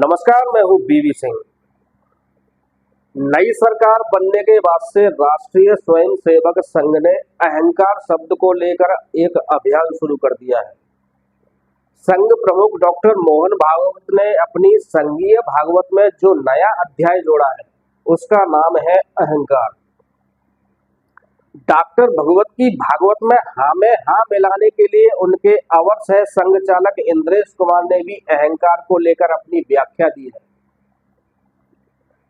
नमस्कार, मैं हूँ बीवी सिंह। नई सरकार बनने के बाद से राष्ट्रीय स्वयंसेवक संघ ने अहंकार शब्द को लेकर एक अभियान शुरू कर दिया है। संघ प्रमुख डॉक्टर मोहन भागवत ने अपनी संघीय भागवत में जो नया अध्याय जोड़ा है उसका नाम है अहंकार। डॉक्टर भगवत की भागवत में हाँ में हाँ मिलाने के लिए उनके अवर सह संघ चालक इंद्रेश कुमार ने भी अहंकार को लेकर अपनी व्याख्या दी है।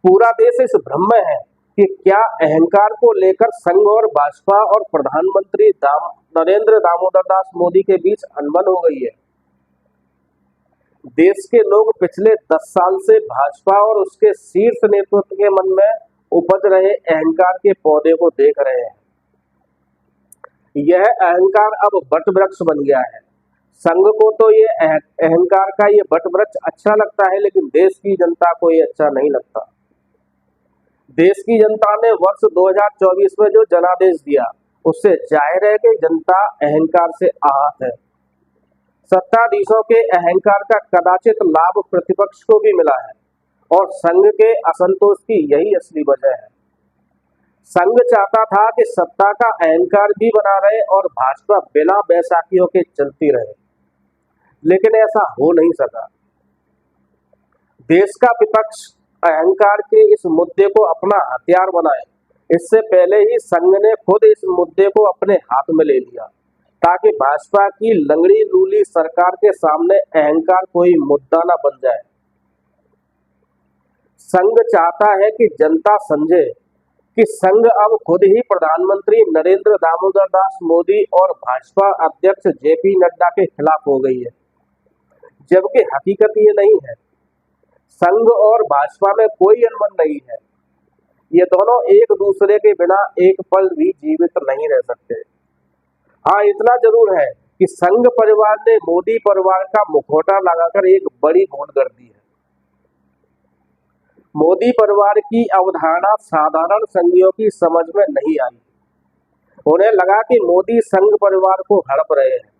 पूरा देश इस भ्रम में है कि क्या अहंकार को लेकर संघ और भाजपा और प्रधानमंत्री नरेंद्र दामोदर दास मोदी के बीच अनबन हो गई है। देश के लोग पिछले 10 साल से भाजपा और उसके शीर्ष नेतृत्व के मन में उपज रहे अहंकार के पौधे को देख रहे हैं। यह अहंकार अब वट वृक्ष बन गया है। संघ को तो ये अहंकार का ये वट वृक्ष अच्छा लगता है, लेकिन देश की जनता को ये अच्छा नहीं लगता। देश की जनता ने वर्ष 2024 में जो जनादेश दिया उससे जाहिर है कि जनता अहंकार से आहत है। सत्ताधीशों के अहंकार का कदाचित लाभ प्रतिपक्ष को भी मिला है और संघ के असंतोष की यही असली वजह है। संघ चाहता था कि सत्ता का अहंकार भी बना रहे और भाजपा बिना बैसाखियों के चलती रहे, लेकिन ऐसा हो नहीं सका। देश का विपक्ष अहंकार के इस मुद्दे को अपना हथियार बनाए, इससे पहले ही संघ ने खुद इस मुद्दे को अपने हाथ में ले लिया ताकि भाजपा की लंगड़ी लूली सरकार के सामने अहंकार कोई मुद्दा न बन जाए। संघ चाहता है कि जनता समझे कि संघ अब खुद ही प्रधानमंत्री नरेंद्र दामोदर दास मोदी और भाजपा अध्यक्ष जेपी नड्डा के खिलाफ हो गई है, जबकि हकीकत ये नहीं है। संघ और भाजपा में कोई अनबन नहीं है। ये दोनों एक दूसरे के बिना एक पल भी जीवित नहीं रह सकते। हाँ, इतना जरूर है कि संघ परिवार ने मोदी परिवार का मुखौटा लगाकर एक बड़ी भूल कर दी है। मोदी परिवार की अवधारणा साधारण संघियों की समझ में नहीं आई। उन्हें लगा कि मोदी संघ परिवार को हड़प रहे हैं,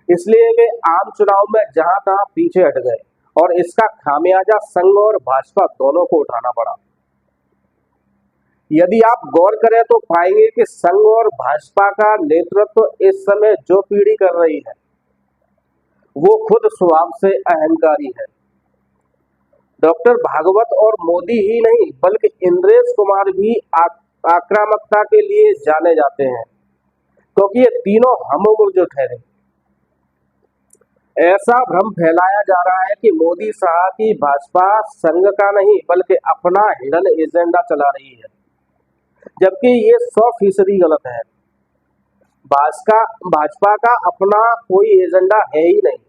इसलिए वे आम चुनाव में जहां तहां पीछे हट गए और इसका खामियाजा संघ और भाजपा दोनों को उठाना पड़ा। यदि आप गौर करें तो पाएंगे कि संघ और भाजपा का नेतृत्व इस समय जो पीढ़ी कर रही है वो खुद स्वभाव से अहंकारी है। डॉक्टर भागवत और मोदी ही नहीं बल्कि इंद्रेश कुमार भी आक्रामकता के लिए जाने जाते हैं, क्योंकि ये तीनों हमउम्र जो ठहरे। ऐसा भ्रम फैलाया जा रहा है कि मोदी साहब की भाजपा संघ का नहीं बल्कि अपना हिडन एजेंडा चला रही है, जबकि ये 100% गलत है। भाजपा का अपना कोई एजेंडा है ही नहीं।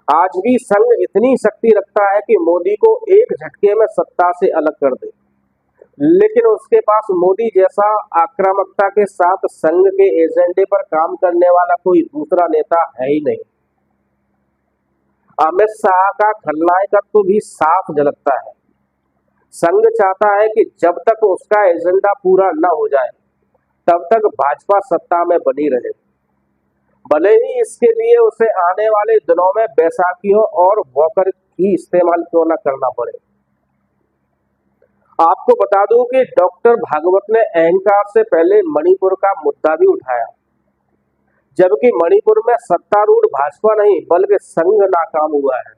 आज भी संघ इतनी शक्ति रखता है कि मोदी को एक झटके में सत्ता से अलग कर दे, लेकिन उसके पास मोदी जैसा आक्रामकता के साथ संघ के एजेंडे पर काम करने वाला कोई दूसरा नेता है ही नहीं। अमित शाह का खलनायकत्व भी साफ झलकता है। संघ चाहता है कि जब तक उसका एजेंडा पूरा न हो जाए तब तक भाजपा सत्ता में बनी रहे, भले ही इसके लिए उसे आने वाले दिनों में बैसाखियों और वॉकर ही इस्तेमाल क्यों न करना पड़े। आपको बता दूं कि डॉक्टर भागवत ने अहंकार से पहले मणिपुर का मुद्दा भी उठाया, जबकि मणिपुर में सत्तारूढ़ भाजपा नहीं बल्कि संघ नाकाम हुआ है।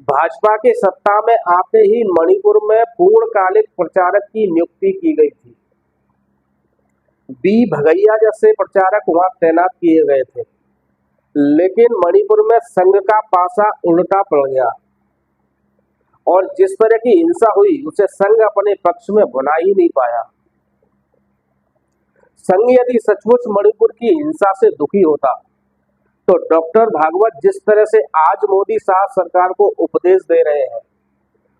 भाजपा की सत्ता में आते ही मणिपुर में पूर्णकालिक प्रचारक की नियुक्ति की गई थी। बी भगैया जैसे प्रचारक वहां तैनात किए गए थे, लेकिन मणिपुर में संघ का पासा उल्टा पड़ गया और जिस तरह की हिंसा हुई उसे संघ अपने पक्ष में भुला ही नहीं पाया। संघ यदि सचमुच मणिपुर की हिंसा से दुखी होता तो डॉक्टर भागवत जिस तरह से आज मोदी साहब सरकार को उपदेश दे रहे हैं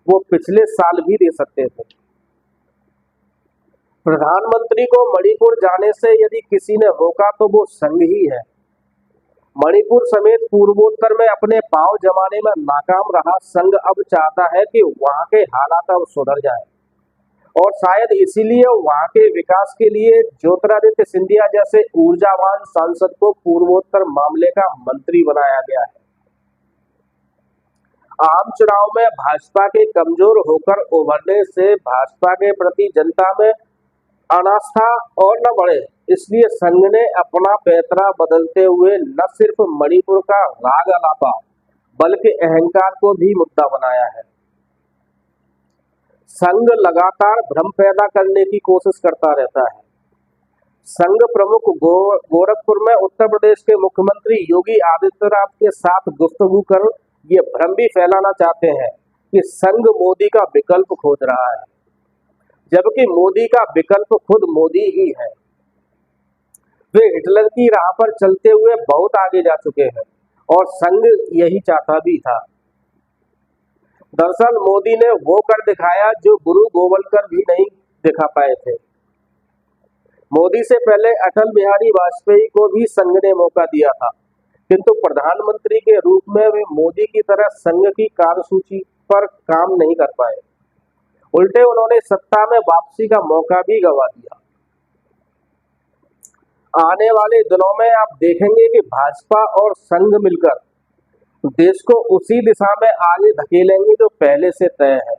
वो पिछले साल भी दे सकते थे। प्रधानमंत्री को मणिपुर जाने से यदि किसी ने रोका तो वो संघ ही है। मणिपुर समेत पूर्वोत्तर में अपने पांव जमाने में नाकाम रहा संघ अब चाहता है कि वहां के हालात अब सुधर जाए और शायद इसीलिए वहां के विकास के लिए ज्योतिरादित्य सिंधिया जैसे ऊर्जावान सांसद को पूर्वोत्तर मामले का मंत्री बनाया गया है। आम चुनाव में भाजपा के कमजोर होकर उभरने से भाजपा के प्रति जनता में अनास्था और न बढ़े, इसलिए संघ ने अपना पैतरा बदलते हुए न सिर्फ मणिपुर का राग अलापा बल्कि अहंकार को भी मुद्दा बनाया है। संघ लगातार भ्रम पैदा करने की कोशिश करता रहता है। संघ प्रमुख गोरखपुर में उत्तर प्रदेश के मुख्यमंत्री योगी आदित्यनाथ के साथ गुफ्तगू कर ये भ्रम भी फैलाना चाहते हैं कि संघ मोदी का विकल्प खोज रहा है, जबकि मोदी का विकल्प खुद मोदी ही है। वे हिटलर की राह पर चलते हुए बहुत आगे जा चुके हैं और संघ यही चाहता भी था। दरअसल मोदी ने वो कर दिखाया जो गुरु गोवलकर भी नहीं दिखा पाए थे। मोदी से पहले अटल बिहारी वाजपेयी को भी संघ ने मौका दिया था, किंतु प्रधानमंत्री के रूप में वे मोदी की तरह संघ की कार्यसूची पर काम नहीं कर पाए। उल्टे उन्होंने सत्ता में वापसी का मौका भी गंवा दिया। आने वाले दिनों में आप देखेंगे कि भाजपा और संघ मिलकर देश को उसी दिशा में आगे धकेलेंगे जो पहले से तय है।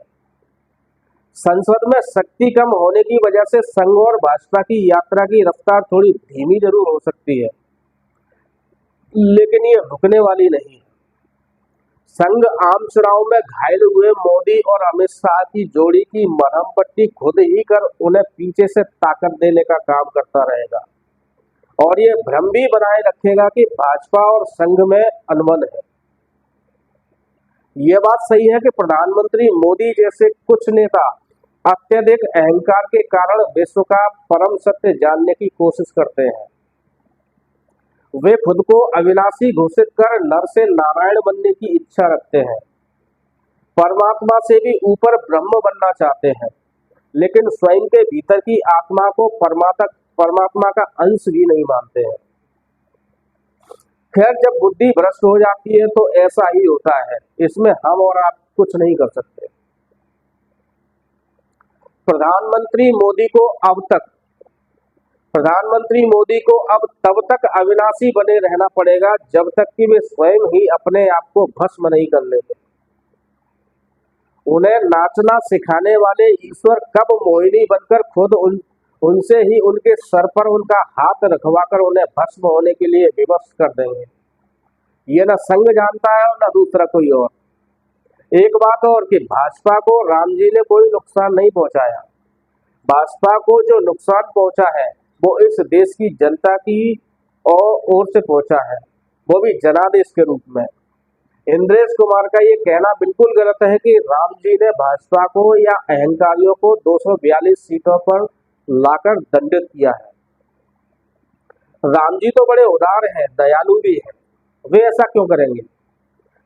संसद में शक्ति कम होने की वजह से संघ और भाजपा की यात्रा की रफ्तार थोड़ी धीमी जरूर हो सकती है, लेकिन ये रुकने वाली नहीं है। संघ आम चुनाव में घायल हुए मोदी और अमित शाह की जोड़ी की मरहम पट्टी खुद ही कर उन्हें पीछे से ताकत देने का काम करता रहेगा और ये भ्रम भी बनाए रखेगा कि भाजपा और संघ में अनबन है। ये बात सही है कि प्रधानमंत्री मोदी जैसे कुछ नेता अत्यधिक अहंकार के कारण विश्व का परम सत्य जानने की कोशिश करते हैं। वे खुद को अविनाशी घोषित कर नर से नारायण बनने की इच्छा रखते हैं, परमात्मा से भी ऊपर ब्रह्म बनना चाहते हैं, लेकिन स्वयं के भीतर की आत्मा को परमात्मा का अंश भी नहीं मानते हैं। खैर, जब बुद्धि भ्रष्ट हो जाती है तो ऐसा ही होता है, इसमें हम और आप कुछ नहीं कर सकते। प्रधानमंत्री मोदी को अब तब तक अविनाशी बने रहना पड़ेगा जब तक कि वे स्वयं ही अपने आप को भस्म नहीं कर लेते। उन्हें नाचना सिखाने वाले ईश्वर कब मोहिनी बनकर खुद उनसे ही उनके सर पर उनका हाथ रखवाकर उन्हें भस्म होने के लिए विवश कर देंगे, ये न संघ जानता है और न दूसरा कोई और। एक बात और कि भाजपा को राम जी ने कोई नुकसान नहीं पहुंचाया। भाजपा को जो नुकसान पहुंचा है वो इस देश की जनता की ओर से पहुंचा है, वो भी जनादेश के रूप में। इंद्रेश कुमार का ये कहना बिल्कुल गलत है कि राम जी ने भाजपा को या अहंकारियों को 242 सीटों पर लाकर दंडित किया है। राम जी तो बड़े उदार हैं, दयालु भी हैं, वे ऐसा क्यों करेंगे?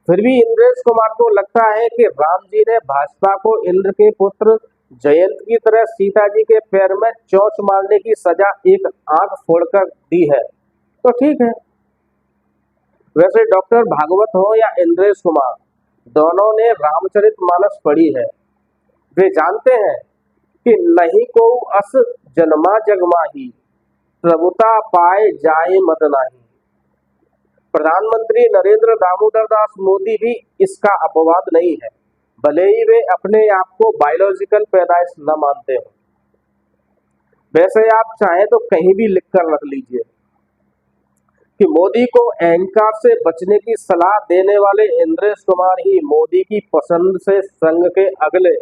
फिर भी इंद्रेश कुमार को लगता है कि राम जी ने भाजपा को इंद्र के पुत्र जयंत की तरह सीता जी के पैर में चोंच मारने की सजा एक आंख फोड़कर दी है, तो ठीक है। वैसे डॉक्टर भागवत हो या इंद्रेश कुमार, दोनों ने रामचरितमानस पढ़ी है। वे जानते हैं कि नहीं को अस जन्मा जगमाही, प्रभुता पाए जाए मत नाही। प्रधानमंत्री नरेंद्र दामोदर दास मोदी भी इसका अपवाद नहीं है, भले ही वे अपने आप को बायोलॉजिकल पैदाइश न मानते हो। वैसे आप चाहें तो कहीं भी लिख कर रख लीजिए कि मोदी को अहंकार से बचने की सलाह देने वाले इंद्रेश कुमार ही मोदी की पसंद से संघ के अगले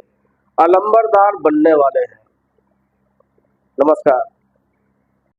अलंबरदार बनने वाले हैं। नमस्कार।